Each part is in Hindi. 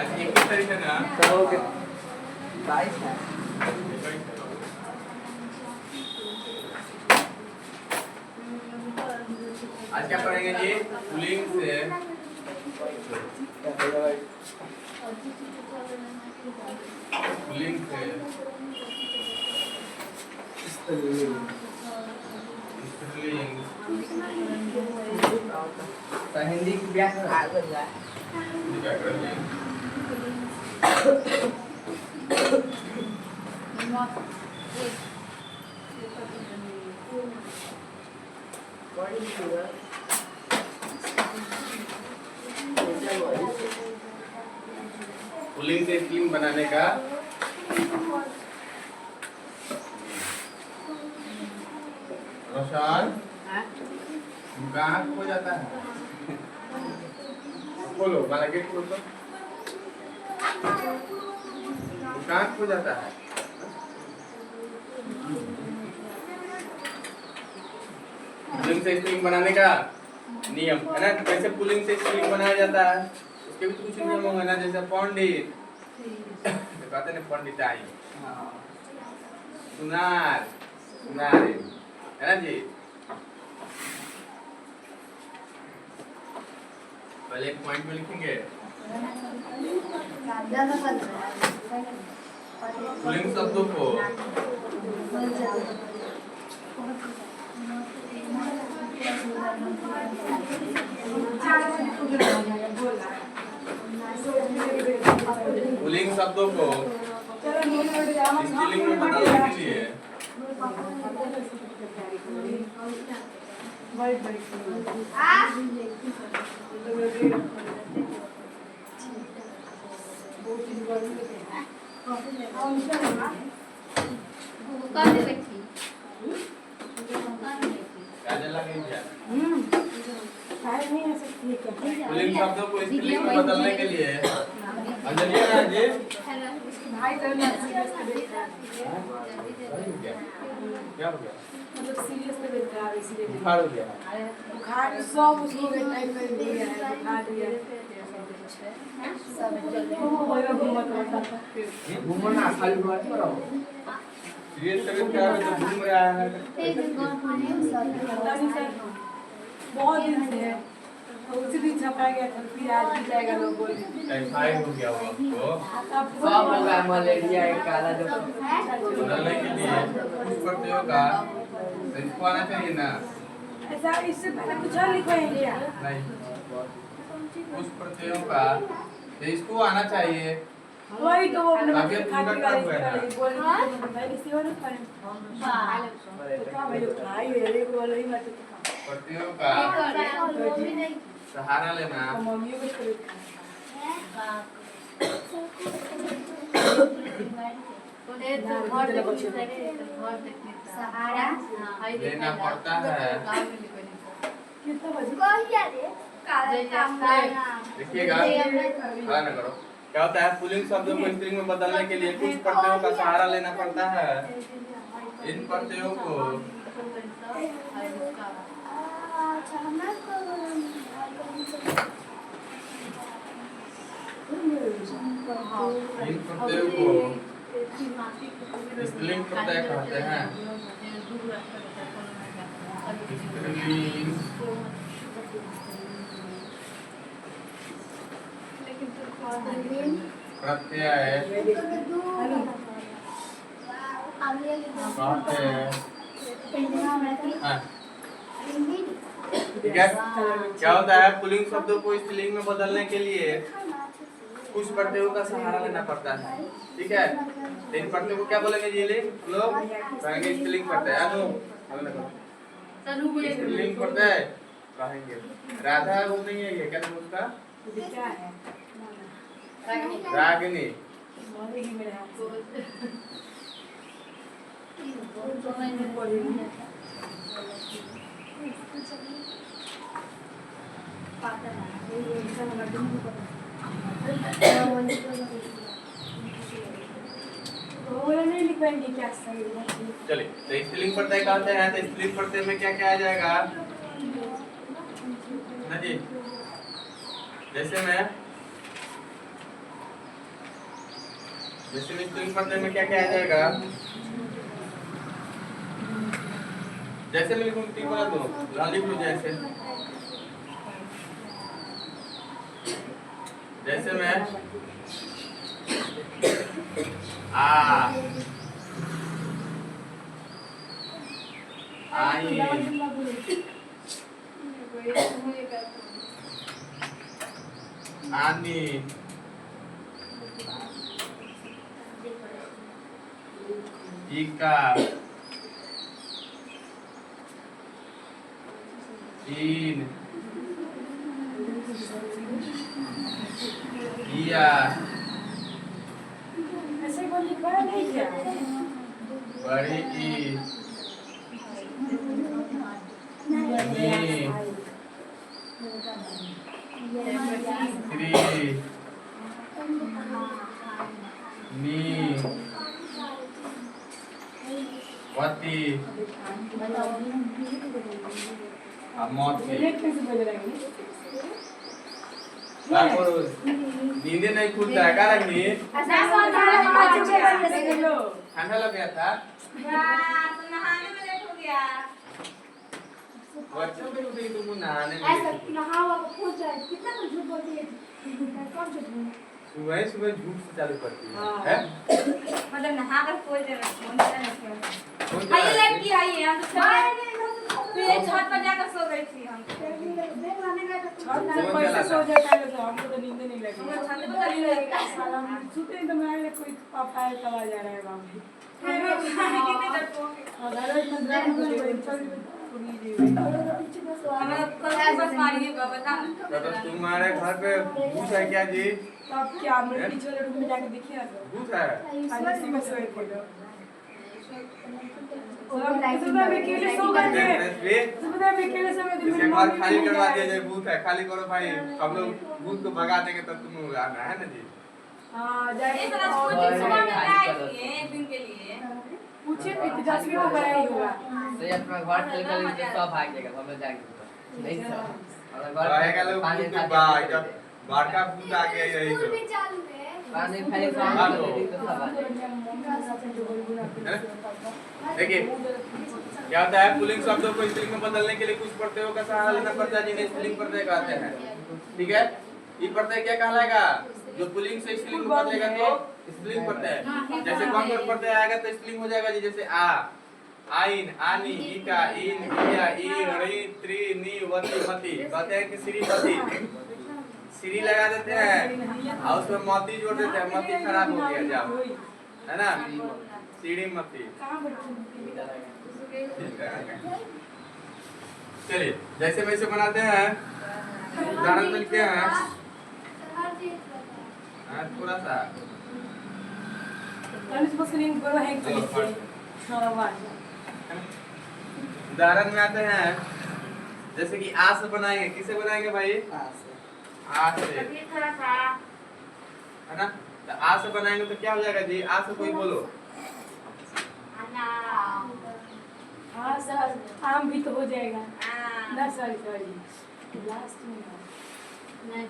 आज एक तारीख है ना, तो 22 है। आज क्या पढ़ेंगे जी? पुलिंग से पुलिंग से स्त्रीलिंग हिंदी व्याकरण आ गया। पुलिंग से स्त्रीलिंग बनाने का रोशन कहाँ हो जाता है? खोलो वाला गेट खोलो तो कहाँ खो जाता है? पुलिंग से स्त्रीलिंग बनाने का नियम है ना। कैसे पुलिंग से स्त्रीलिंग बनाया जाता है उसके भी तो कुछ नियम होंगे ना। जैसे पंडित तो कहते हैं पंडिताई, सुनार सुनारी है ना जी। पहले एक पॉइंट में लिखेंगे पुलिंग शब्दों को पुलिंग शब्दों को स्त्रीलिंग में बदलने के लिए पुलिंग शब्दों को स्त्रीलिंग में बदलने के लिए अंजलि ना जी क्या हो गया? मतलब सीरियस में देख रहा है इसीलिए बुखार हो गया बुखार सब उसको टाइप कर दिया है बुखार दिया घूमना खाली बात करो। सीरियस तबीयत खराब है तो घूम रहा है। बहुत दिन से है उसी दिन छपा गया था फिर आज भी जाएगा लोग बोले टाइफाइड हो गया वो आपको। सब होगा मलेरिया एक काला जो बदलने के लिए कुछ करते होगा तो इसको आना चाहिए ना। ऐसा इससे पहले कुछ और लिखवाएंगे क्या नहीं कुछ प्रत्ययों का तो इसको आना चाहिए। वही तो वो अपने तबीयत खाती पूरा वाली खराब है बोल मैं इसी वाले पर तो काम है खाई मेरे को बोल रही मत प्रत्ययों का सहारा लेना मम्मी को कर लेना पड़ता है। कितना बजे देखिएगा हाँ ना करो। क्या होता है पुलिंग शब्दों को स्त्रीलिंग में बदलने के लिए कुछ प्रत्ययों का सहारा लेना पड़ता है। इन प्रत्ययों को स्त्रीलिंग प्रत्यय कहते हैं। स्त्रीलिंग प्रत्यय कहते हैं। ठीक है। क्या होता है पुलिंग शब्दों को स्त्रीलिंग में बदलने के लिए कुछ प्रत्ययों का सहारा लेना पड़ता है। ठीक है। इन प्रत्ययों को क्या बोलेंगे जी लोग कहेंगे स्त्रीलिंग प्रत्यय। स्त्रीलिंग प्रत्यय कहेंगे। राधा वो नहीं है ये क्या नाम उसका रागिनी। चलिए तो स्त्रीलिंग प्रत्यय कहते हैं। तो स्त्रीलिंग प्रत्यय में क्या क्या आ जाएगा ना जी। जैसे मैं जैसे में स्त्रीलिंग पर्दे में क्या क्या आ जाएगा? जैसे मैं लिखूं तीन बना दो, लिख लो जैसे। जैसे मैं आई आनी इका इन इया ऐसे को लिखा नहीं क्या? बड़ी ई नी थ्री नी वती मोती। नींदे नहीं खुलता है, क्या लगनी? ठंडा लग गया था। बच्चों के उठे तुम नहाने में सुबह सुबह झूठ से चालू करती है? मतलब नहा कर कोई देर आइए लड़की आइए हम फिर छत पर जाकर सो गई थी हम। कैसे सो जाता है तो हमको तो नींद नहीं लगी। हम छत पर नहीं लगेगा सुते तो मैं कोई पापा है तब आ जा रहा है बाप। कितने देर को हम कल बस मारिए बता। तो तुम्हारे घर पे भूत है क्या जी? तब क्या मेरे पीछे वाले रूम में जाके देखिए भूत है? आज इसी में सोए थे। सुबह में अकेले सो गए थे। सुबह में अकेले सो गए थे। इसके घर खाली करवा दिया जाए, भूत है खाली करो भाई, हम लोग भूत को भगा देंगे तब तुम आना है ना जी। हां जाके ये तो स्कूल सुबह में आएंगे एक दिन के लिए। पूछे फिर जाके वो गया ही होगा। तो अपना घर चल कर तो सब भाग जाएगा, हम लोग जाएंगे नहीं सर। और आएगा लोग भूत के बाद जब बड़का भूत आ गया यही तो पानी खाली सामान दे तो सब आ देखिए क्या होता है, पुल्लिंग शब्दों को स्त्रीलिंग में बदलने के लिए कुछ प्रत्ययों का सहारा लेना पड़ता है जिन्हें स्त्रीलिंग प्रत्यय कहते हैं। ठीक है, ये प्रत्यय क्या कहलाएगा? जो पुल्लिंग से स्त्रीलिंग में बदलेगा तो स्त्रीलिंग प्रत्यय। जैसे कौन सा प्रत्यय आएगा तो स्त्रीलिंग हो जाएगा जी, जैसे आ आइन आनी इका इन इया ई री त्रि नी वती मती। कहते हैं कि श्रीमती, श्री लगा देते हैं और उसमें मती जोड़ देते हैं, मती खराब हो गया जाओ, है ना, श्रीमती। चलिए जैसे वैसे बनाते हैं, उदाहरण मिलते हैं थोड़ा सा उदाहरण में आते हैं। जैसे कि आ से बनाएंगे, किसे बनाएंगे भाई? आ से, है ना। तो आ से बनाएंगे तो क्या हो जाएगा जी? आ से कोई बोलो। आम भी तो हो जाएगा ना। सॉरी लास्ट में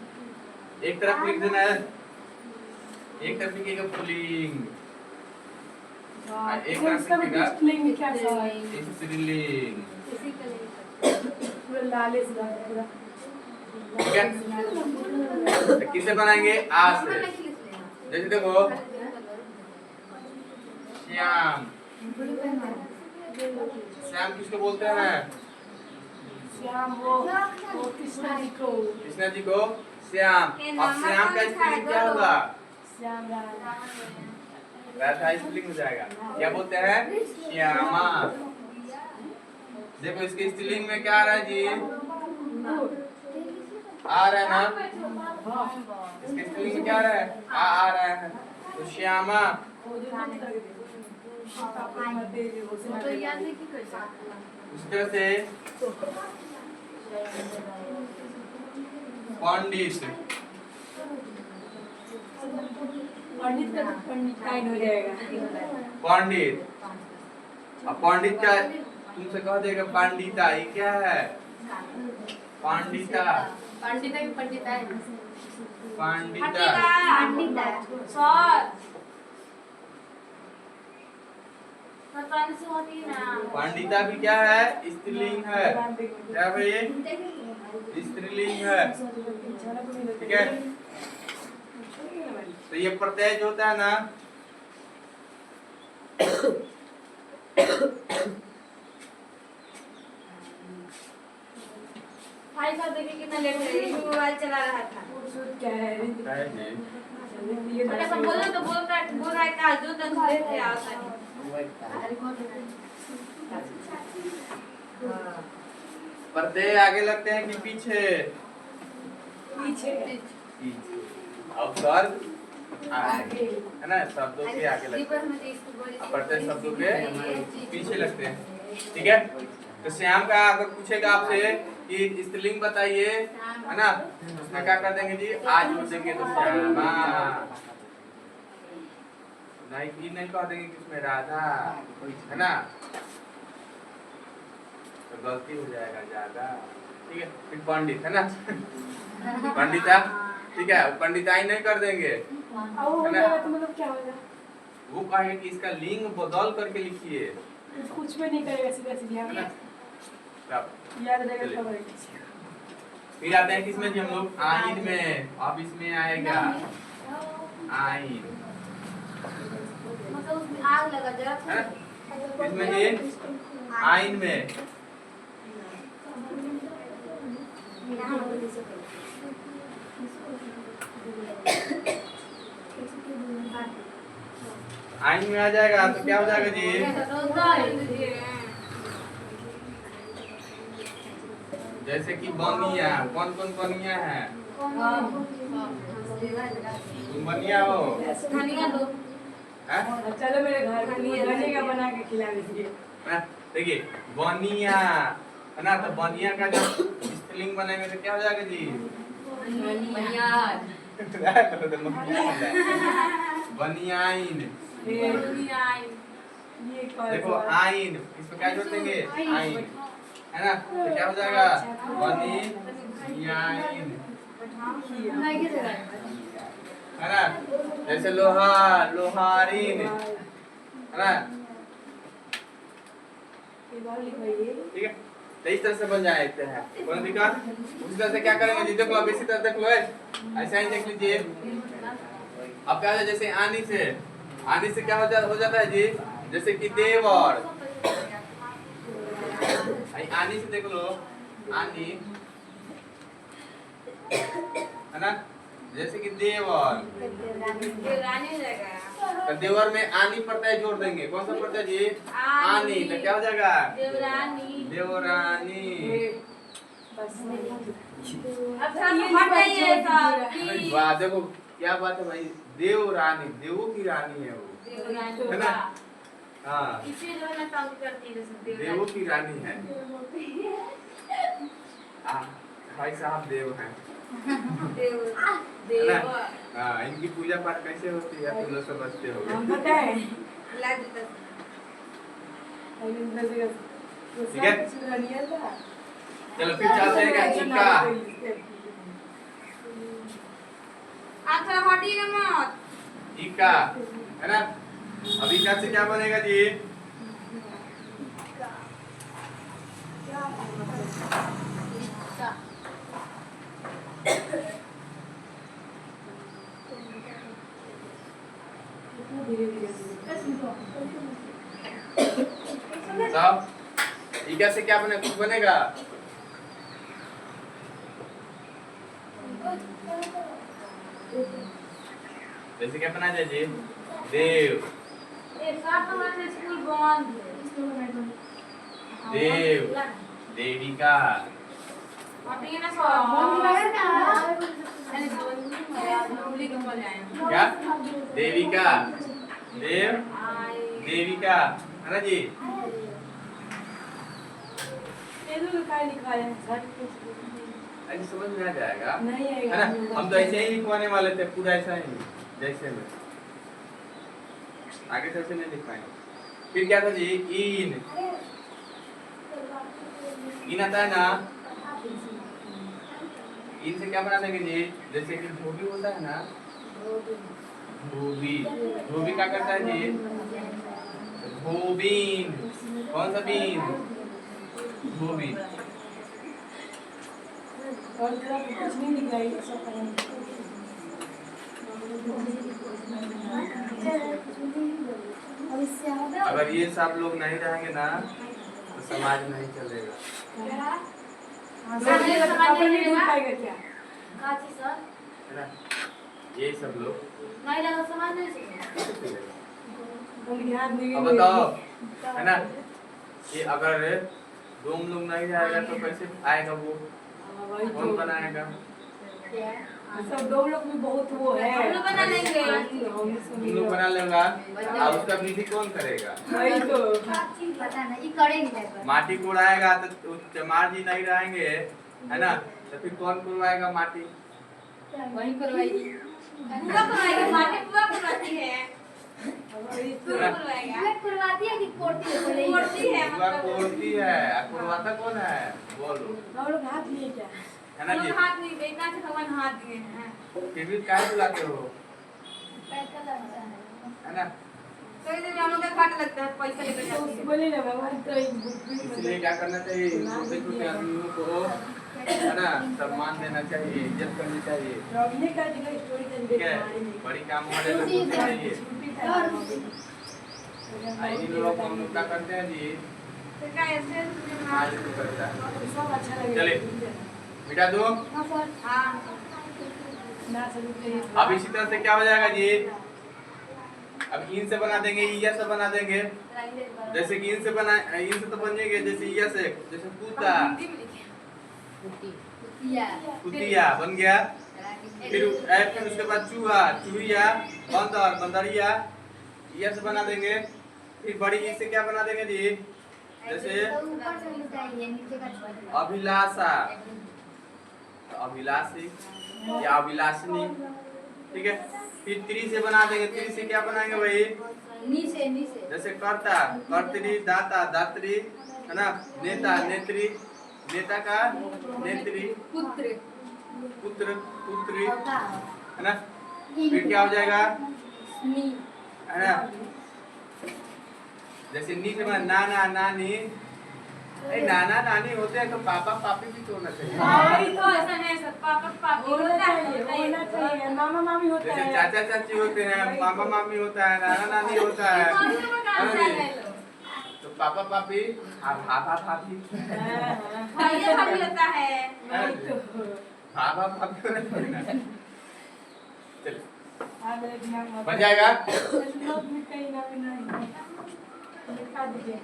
एक तरफ लिख देना है, एक तरफ लिखेगा पुल्लिंग, एक तरफ लिखेगा स्त्रीलिंग। क्या सवाल? स्त्रीलिंग। पूरा लाले से पूरा ठीक है, तो किसे बनाएंगे? आ से। जैसे देखो श्याम, श्याम किसको बोलते हैं? श्याम वो कृष्णा जी को। कृष्णा जी को श्याम। अब श्याम का स्त्रीलिंग क्या होगा? श्याम राधा स्त्रीलिंग हो जाएगा। क्या बोलते हैं? श्यामा। देखो इसके स्त्रीलिंग में क्या आ रहा है जी? आ रहा है ना, इसके स्त्रीलिंग में क्या आ रहा है? आ रहा है, तो श्यामा। उस तरह से पंडित, पंडित का पंडित काइन हो जाएगा। पंडित। अब पंडित का तुमसे कह देगा पंडिता, ये क्या है? पंडिता, पंडिता की पंडिता है। पंडिता, पंडिता सर बताने से होती ना। पंडिता भी क्या है? स्त्रीलिंग है। क्या भाई? स्त्रीलिंग है। ठीक है। तो ये प्रत्यय जो होता है ना, भाई साहब देखिए कितना लेट हो गया, मोबाइल चला रहा था। क्या है अच्छा बोलो तो बोल रहा है का जो तक लेट है आता है। प्रत्यय आगे लगते हैं कि पीछे? पीछे अब स्वर्ग आगे है ना, शब्दों के आगे लगते हैं, प्रत्यय शब्दों के पीछे लगते हैं। ठीक है। तो श्याम का अगर पूछेगा आपसे कि स्त्रीलिंग बताइए, है ना, उसमें क्या कर देंगे जी? आज जोड़ देंगे तो श्यामा। नहीं नहीं कह देंगे कि उसमें राधा, है ना, तो गलती हो जाएगा ज्यादा। ठीक है। फिर पंडित, है ना, पंडिता, ठीक है, पंडिताई नहीं कर देंगे, है ना। तो मतलब क्या होगा? वो कहेंगे कि इसका लिंग बदल करके लिखिए, कुछ भी नहीं करेगा, सीधा सीधा है ना। तब याद रहेगा सब। फिर आते हैं किसमें जी हम लोग? आइन में। अब इसमें आएगा आइन, मतलब उसमें आग लगा जरा है ना। इसमें जी आइन में आइन में आ जाएगा तो क्या हो जाएगा जी? जैसे कि बनिया, कौन कौन बनिया है? तुम बनिया हो? हैं? चलो मेरे घर बनेगा, बना के खिला दीजिए। देखिए बनिया, है ना, तो बनिया का जब स्त्रीलिंग बनाएंगे तो क्या हो जाएगा जी? बनियाइन। देखो आइन, इसमें क्या जोड़ देंगे? आइन, है ना, तो क्या हो जाएगा? बनियाइन, है ना। जैसे लोहा, लोहारीन, है ना। ठीक है। तो इस तरह से बन जाते हैं। कोई दिक्कत? उसी तरह से क्या करेंगे जी? देख लो, अब इसी तरह देख लो, ऐसा ही देख लीजिए। अब क्या हो जाए? जैसे आनी से क्या हो जाता है जी? जैसे कि देवर, आनी से देख लो, आनी, है ना, जैसे कि देवर, तो देवर में आनी प्रत्यय जोड़ देंगे। कौन सा प्रत्यय जी? आनी। तो क्या हो जाएगा? देवरानी। वाह, देखो क्या बात है भाई, देवरानी, देवों की रानी है वो, है ना। हाँ, देवों की रानी है। भाई साहब देव हैं, है ना। हाँ, इनकी पूजा पाठ कैसे होती है तुम लोग समझते हो? ठीक है। चलो फिर चलते हैं इक्का। इक्का, है ना। अब इक्का से क्या बनेगा जी? साहब इक्का से क्या बनेगा? जैसे क्या बना जाए जी? देव, स्कूल बंद देव, देविका, क्या? देविका, देव, देविका, है ना जी। ऐसे समझ में आ जाएगा, है ना। हम तो ऐसे ही लिखवाने वाले थे, पूरा ऐसा ही जैसे में, आगे से नहीं लिख पाएंगे। फिर क्या था जी? इन, इन आता है ना। इन से क्या बना देंगे जी? जैसे कि धोबी होता है ना, धोबी, धोबी क्या करता है जी? बोबिन। कौन सा बीन? बोबिन। और तेरा कुछ नहीं दिख रहा है सब पता नहीं। अगर ये सब लोग नहीं रहेंगे ना तो समाज नहीं चलेगा, समाज नहीं ढूंढ पाएगा क्या? काची सर है ना? ये सब लोग नहीं लगा समाज नहीं चलेगा। कैसे चलेगा? उनकी हाथ नहीं अब बताओ, है ना, कि अगर डोम लोग नहीं रहेगा तो कैसे आएगा वो? कौन बनाएगा? सब दो लोग में बहुत वो है। हम लोग बना लेंगे। तुम लोग बना लेगा और उसका विधि कौन करेगा? वही तो पता नहीं करेंगे। माटी कोड़ाएगा तो चमार जी नहीं रहेंगे, है ना, तो फिर कौन कोड़वाएगा माटी? वही करवाएगी। पूरा करवाएगा, माटी पूरा करवाती है। वही तो पूरा करवाएगा। करवाती है कि कोड़ती है? कोड़ती है पूरा मतलब। कोड़ती है, कोड़वाता कौन है? बोलो, हम लोग हाथ लिए क्या? है ना हम जी? लोग हाथ नहीं देखना से भगवान हाथ दिए हैं। फिर भी काय बुलाते हो, पैसा लगता है। है ना? तो इधर हम लोग का काट लगता है, पैसा लेकर तो जाते हैं। बोले ना भगवान तो एक बुक भी इसलिए क्या करना चाहिए, छोटे छोटे आदमियों को, है ना, सम्मान देना चाहिए, इज्जत करनी चाहिए, रवने का जगह स्टोरी कर ठीक है? बड़ी काम वाले लोग होते चाहिए। इन लोगों को हम लोग क्या करते हैं जी, तो क्या ऐसे आज तो करता है। सब अच्छा लगे। चले मिटा दो। हाँ ना चलते अब इसी तरह से क्या हो जाएगा जी, अब इन से बना देंगे, इया से बना देंगे, जैसे कि इन से तो बन जाएंगे, जैसे इया से, जैसे कुत्ता, कुतिया बन गया। फिर उसके बाद चूहा, चूहिया, बंदर, बंदरिया, इया से बना देंगे। फिर बड़ी ई से क्या बना देंगे जी, जैसे अभिलाषा, अभिलाषी या अभिलाषिनी, ठीक है? फिर त्री से बना देंगे, त्री से क्या बनाएंगे भाई, नीचे जैसे कर्ता, कर्त्री, दाता, दात्री, है ना, नेता, नेत्री, नेता का नेत्री, पुत्र पुत्र, पुत्री, है ना? फिर क्या हो जाएगा, है ना, जैसे नी से बना नाना, नानी, नाना नानी होते हैं तो पापा पापी भी तो होना चाहिए। वही तो ऐसा है, सब पापा पापी होना होता चाहिए, है। होना चाहिए। मामा मामी होता जैसे है। चाचा चाची होते हैं, मामा मामी होता है, नाना नानी होता है, है ना जी? तो पापा पापी और भाभा भाभी, भैया भाभी होता है। है ना जी? भाभा भाभी होना चाहिए ना। चलिए बन जाएगा। लोग में कहीं ना भी नहीं लिखा दीजिए।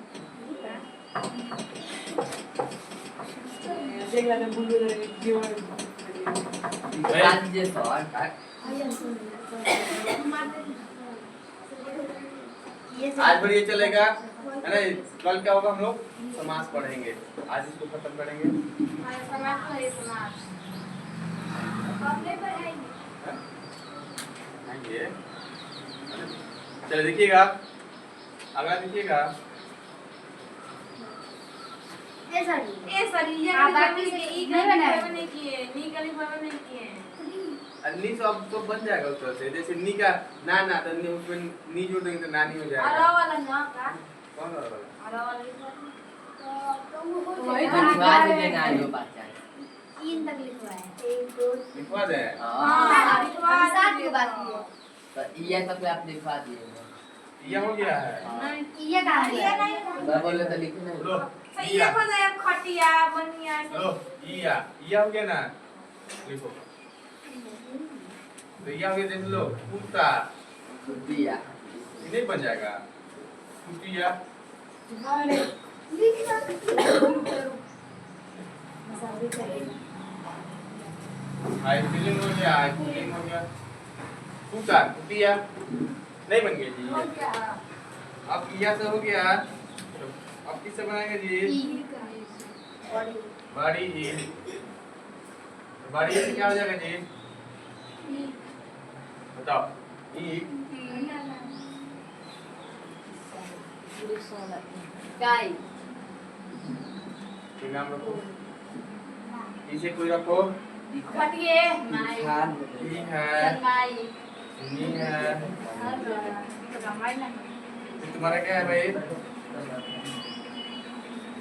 देख लेते बुल्लू जीवन आज जे सर आज बढ़िया चलेगा, है ना? कल क्या होगा, हम लोग समास पढ़ेंगे, आज इसको खत्म करेंगे। आइए, चलो देखिएगा, अगला देखिएगा। ए सर ये बाकी से ई नहीं किए, नी का लिखवावे नहीं किए। नी तो अब तो बन जाएगा उस तरह से, जैसे नी का नाना, तो नी उसमें नी जोड़ देंगे तो नानी हो अरा जाएगा। वाला ना का कौन वाला? अरा वाला वही तो लिखवा दीजिए ना जो बात है। तीन तक लिखवा है। 1 2 लिखवा दे। हां लिखवा 7 के बाकी है। तो ये तक आप लिखवा दिए। ये हो गया है। नहीं ये कहां है? ये नहीं मैं बोले तो लिखे नहीं। लो सही है, खोज है खटिया बनिया। लो ये हो गया ना, लिखो। तो ये हो गया, देख लो, कुत्ता, कुतिया ये नहीं बन जाएगा, कुतिया, आई फीलिंग हो गया, आई फीलिंग हो गया, कुत्ता, कुतिया नहीं बन गया जी। अब किया से हो गया, तो अब किससे बनाएंगे जी, बड़ी ईद, बड़ी ईद क्या हो जाएगा जी, बताओ, ईद, गाय ये नाम रखो, इसे कोई रखो, खटिए खान ई है, गाय नी है, तो गाय ना तुम्हारा क्या है भाई?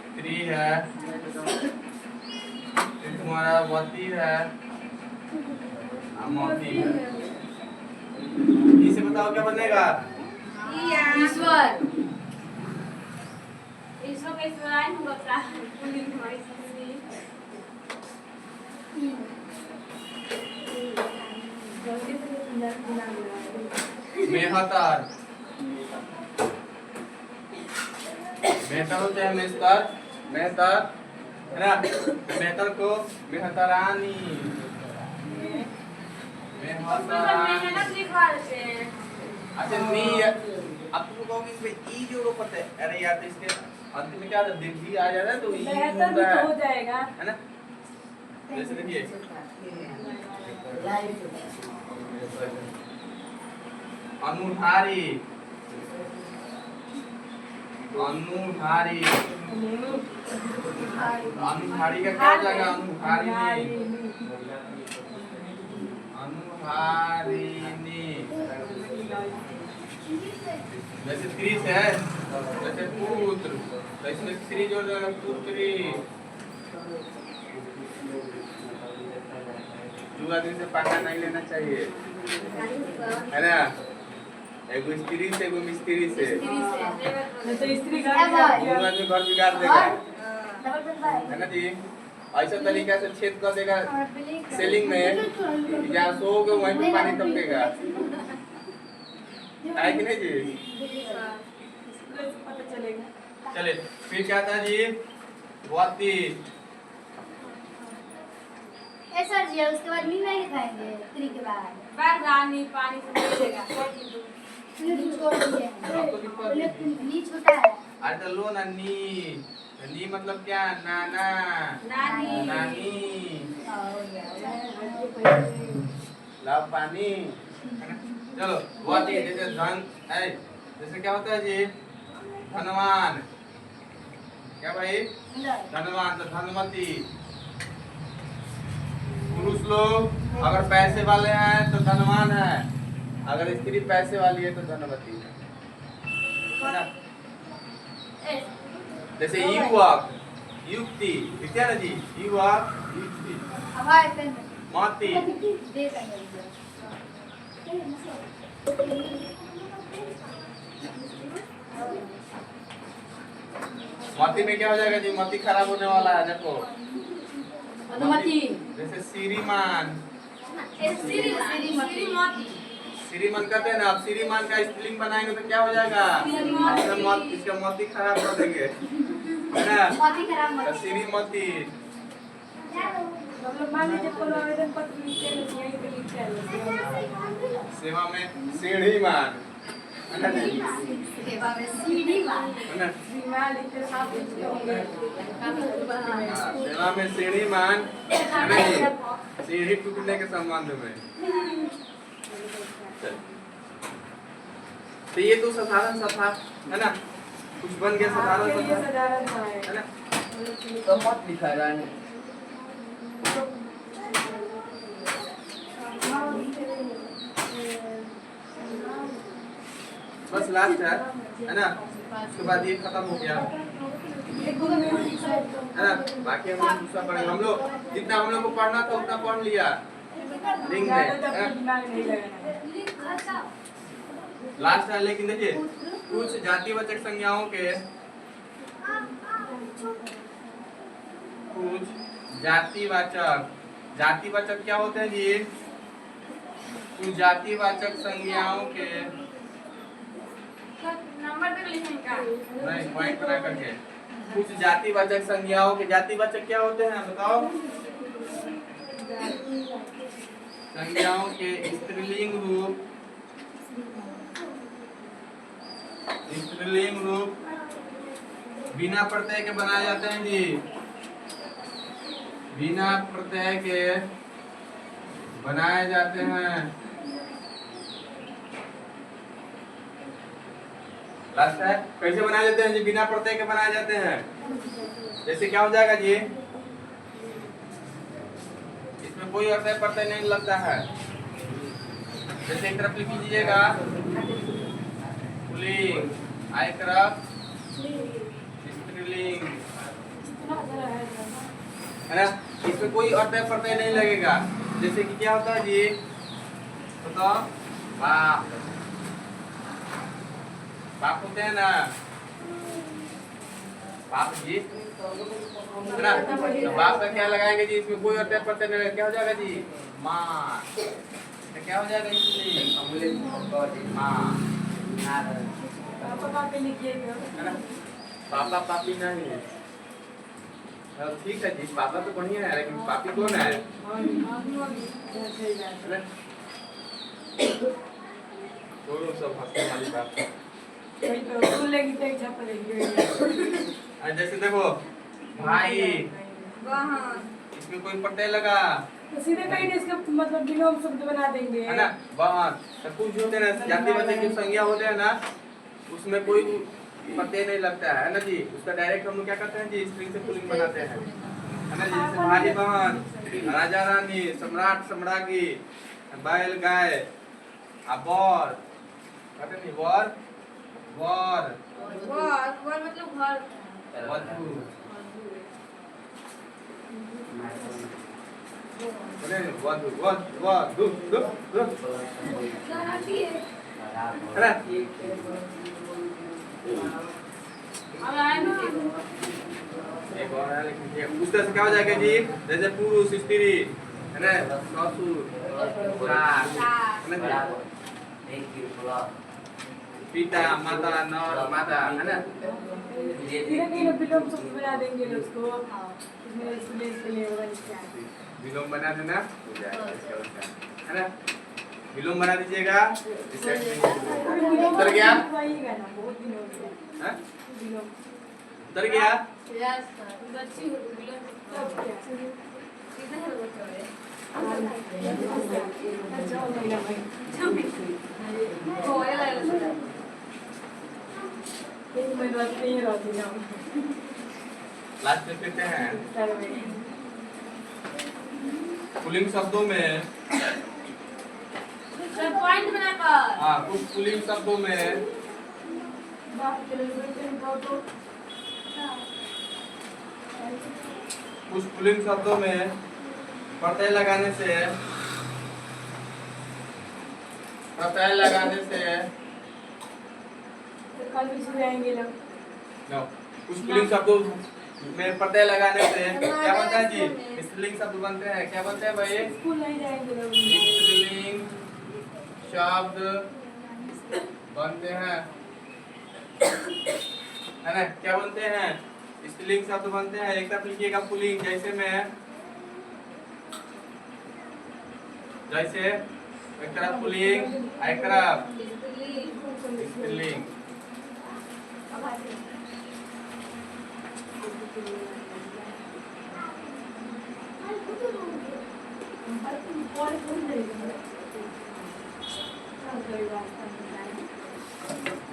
स्त्री है, तुम्हारा वती है, मोती है। इसे बताओ क्या बनेगा? ईश्वर ईश्वर का ईश्वराय नहीं होता पुलिंग हमारी स्त्री मेहतर, मेहतर होते हैं मेस्तर, मेहतर है ना। मेहतर को मेहतरानी, मेहतरानी। अच्छा नी, अब तुम कहोगे इसमें ई जोड़ो पता है? अरे यार तो इसके अंत में क्या दीर्घी आ जाता है तो ई बेहतर भी तो हो जाएगा है ना। जैसे देखिए अनुधारी, अनुधारी, अनुधारी का क्या हो जाएगा? अनुधारिणी, अनुधारिणी। जैसे त्रिस है, जैसे पुत्र, तो इसमें स्त्री जोड़ देगा पुत्री। दो आदमी से पाका नहीं लेना चाहिए, है ना। एगो स्त्री से, एगो मिस्त्री से। नहीं तो स्त्री घर दो आदमी घर बिगाड़ देगा, है ना जी। ऐसा तरीका से छेद कर देगा सेलिंग में, जहाँ सोओगे वहीं पे पानी टपकेगा, है कि नहीं जी? पता चलेगा। चले फिर क्या था जी? वती। सर जी उसके बाद मीना ही खाएंगे स्त्री के बाद बार रानी पानी से मिलेगा नीच छोड़ दिए अब तो कितना नीच होता है। आज तो लो ना नी, नी मतलब क्या? नाना, नानी नानी। लाओ पानी, है ना। चलो वती जैसे धन है, जैसे क्या होता है जी? धनवान, क्या भाई? धनवान तो धनवती। पुरुष लोग अगर पैसे वाले हैं तो धनवान है, अगर स्त्री पैसे वाली है तो धनवती है ना। जैसे युवक, युक्ति, ठीक है ना जी? युवक, युक्ति, हमारे पेन मती, दे देंगे मती में क्या हो जाएगा जी? मती खराब होने वाला है, देखो। अनुमति जैसे श्रीमान, श्रीमती श्रीमान कहते हैं ना। अब श्रीमान का स्त्रीलिंग बनाएंगे तो क्या हो जाएगा? इसका मोती खराब कर देंगे, है ना। बहुत ही खराब तो श्रीमती। मतलब मान लीजिए कोई आवेदन पत्र लिखते हैं तो यहीं पे लिखते हैं सेवा में श्रीमान, है ना जी? सेवा में सीढ़ी बात है ना। श्रीमान लिखते साफ लिखते होंगे हाँ, सेवा में श्रीमान, है ना जी? सीढ़ी टूटने के संबंध में। तो ये तो साधारण सा था, है ना। कुछ बन गया साधारण आपके सा लिए था, साधारण सा है है ना। तो मत लिखा रानी। बस लास्ट है ना। उसके बाद ये खत्म हो गया, है ना। बाकी हम लोग दूसरा पढ़ेंगे। हम लोग जितना हम लोग को पढ़ना था उतना पढ़ लिया लिंक में, लास्ट है। लेकिन देखिए कुछ जातिवाचक संज्ञाओं के, कुछ जातिवाचक, जातिवाचक क्या होते हैं जी? कुछ जातिवाचक संज्ञाओं के, नंबर पे लिखेंगे का नहीं पॉइंट बना करके, कुछ जातिवाचक संज्ञाओं के, जातिवाचक क्या होते हैं बताओ? संज्ञाओं के स्त्रीलिंग रूप, स्त्रीलिंग रूप बिना प्रत्यय के बनाए जाते हैं जी। बिना प्रत्यय के बनाए जाते हैं। लास्ट है, कैसे बनाए जाते हैं जी? बिना प्रत्यय के बनाए जाते हैं। जैसे क्या हो जाएगा जी? इसमें कोई अर्थ प्रत्यय नहीं लगता है। जैसे एक तरफ लिख लीजिएगा पुलिंग, आयक्रम स्त्रीलिंग, है ना। इसमें कोई अर्थय प्रत्यय नहीं लगेगा। जैसे कि क्या होता है जी, बताओ, बाप, बाप होते हैं ना, बाप जी, है ना। तो बाप का क्या लगाएंगे जी, इसमें कोई अर्थय प्रत्यय नहीं लगेगा, क्या हो जाएगा जी, माँ। तो क्या हो जाएगा इसलिए, माँ, है ना। पापा पापी नहीं है। ठीक है जी, पापा तो बढ़िया है, लेकिन पापी कौन है? दोनों सब हंसने वाली बात है। जैसे देखो, भाई, इसमें कोई प्रत्यय लगा, तो सीधे कहीं नहीं, इसका मतलब विलोम शब्द बना देंगे, है ना। बहन तो कुछ होते हैं ना, जाति वाले की संज्ञा होते हैं ना, उसमें कोई प्रत्यय नहीं लगता है ना जी। उसका डायरेक्ट हम लोग क्या करते हैं जी, स्त्रीलिंग से पुल्लिंग बनाते हैं, है ना जी। जैसे भाई बहन, राजा रानी, सम्राट सम्राज्ञी, बैल गाय, वर, कहते नहीं वर, वर, मतलब घर, वधू, वधू, वधू, है ना। एक और है, लेकिन ये उस तरह से क्या हो जाएगा जी, जैसे पुरुष स्त्री, है ना, ससुर, सास, है ना जी? पिता माता नर माता, है ना। सीधे कहीं विलोम शब्द बना देंगे उसको, इसमें इसके लिए होगा क्या, विलोम बना देना हो जाएगा इसका उत्तर, है ना। विलोम बना दीजिएगा, उतर गया, बहुत दिन हो गए हैं? विलोम। उतर गया। लास्ट में कहते हैं पुल्लिंग शब्दों में, पॉइंट बनाकर, हाँ, कुछ पुल्लिंग शब्दों में कुछ पुल्लिंग शब्दों में प्रत्यय लगाने से कल भी सुन आएंगे लोग। नो, कुछ पुल्लिंग शब्दों में प्रत्यय लगाने से क्या बनता है जी, स्त्रीलिंग शब्द बनते हैं। क्या बनते हैं भाई? स्कूल नहीं जाएंगे लोग। स्त्रीलिंग शब्द बनते हैं, है ना। क्या बनते हैं? स्त्रीलिंग शब्द बनते हैं। एक तरफ लिखिएगा पुल्लिंग, जैसे एक तरफ पुल्लिंग, एक तरफ स्त्रीलिंग।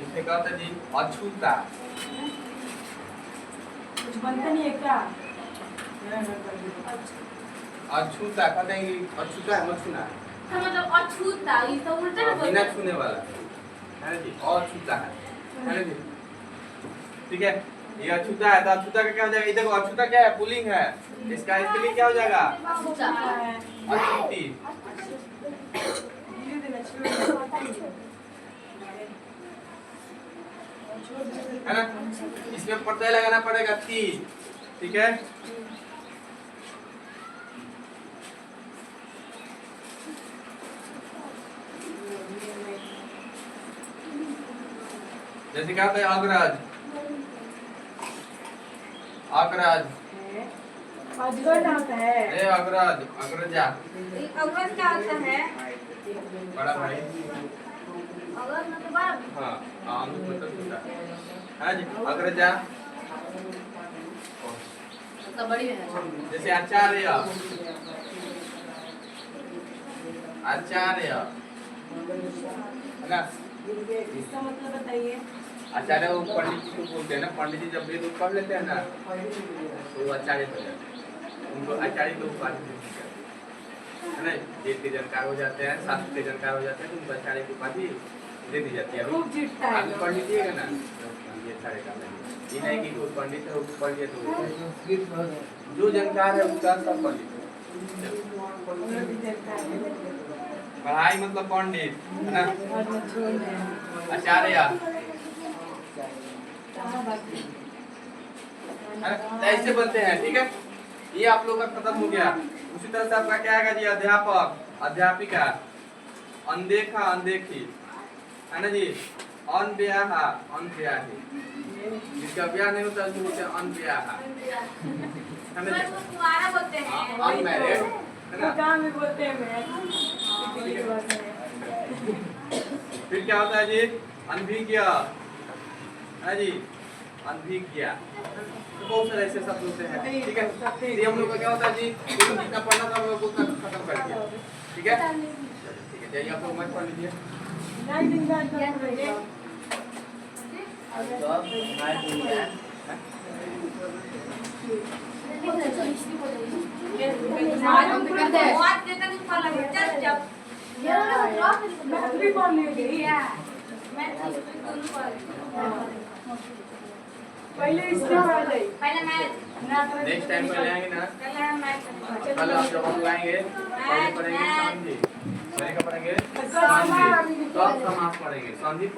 इसमें क्या होता है जी, अछूता, कुछ बनता नहीं है क्या? अछूता कहते हैं कि अछूता है, मत छूना, मतलब अछूता, ये तो उल्टा ना बिना बोलते छूने वाला, है ना जी, अछूता है ना जी। ठीक है, ये अछूता है, तो अछूता का क्या हो जाएगा? ये देखो अछूता क्या है, पुल्लिंग है, इसका स्त्रीलिंग क्या हो जाएगा? अछूती, है ना। इसमें प्रत्यय लगाना पड़ेगा ती, ठीक है। जैसे क्या होता है, अग्रज, अग्रज, अजगर ना होता है। ए अग्रज, अग्रजा, अग्रज क्या होता है? बड़ा भाई, अग्रज मतलब बड़ा, हाँ, आम मतलब छोटा, है जी, अग्रजा। तो बड़ी है। जैसे आचार्य, आचार्य, है ना। इसका मतलब बताइए। आचार्य वो पंडित जी को बोलते हैं ना, पंडित जी जब वेद पढ़ लेते हैं ना तो वो आचार्य हो जाते हैं, उनको आचार्य लोग उपाधि देते हैं, है ना। वेद के जानकार हो जाते हैं, शास्त्र के जानकार हो जाते हैं, तो उनको आचार्य की उपाधि दे दी जाती है। खूब चिढ़ता है। आप पढ़ लीजिएगा ना ये सारे काम है। ये नहीं कि कोई पंडित है वो पढ़ लिया तो जो जानकार है उसका सब पंडित है। हमलोग भी देखता है। पढ़ाई मतलब पंडित है ना, और मैं छोड़ रहे हैं। आचार्य कहाँ बाकी? ऐसे बनते हैं। ठीक है, ये आप लोग का खत्म हो गया। उसी तरह से आपका क्या आएगा जी, अध्यापक, अध्यापिका, अनदेखा, अनदेखी, है ना जी, अनब्याहा, अनब्याही, जिसका ब्याह नहीं होता उसको बोलते हैं अनब्याहा, है ना जी, कुंवारा बोलते हैं। अनमैरिड, है ना। गाँव में बोलते हैं मैं। फिर क्या होता है जी, अनभिज्ञ, है जी, अनभिज्ञ, तो बहुत सारे ऐसे शब्द होते हैं। ठीक है, ये हम लोग का क्या होता है जी, जितना पढ़ना था हम लोग उतना खत्म कर दिया। ठीक है, ठीक है, जाइए आप लोग मत पढ़ लीजिए। नहीं दिन रात नहीं पढ़ेंगे। तो अब हमारे दुनिया आज हम पूरा बहुत देता नहीं फल लगे चल जब मैं भी पढ़ लेंगे। मैं दोनों पढ़ पहले इससे पढ़ ले। पहले मैं नेक्स्ट टाइम पहले आएंगे ना, पहले मैं कल आप जब हम आएंगे पहले पढ़ेंगे संधि, पहले का पढ़ेंगे समास। संधि, तो आप समास पढ़ेंगे संधि।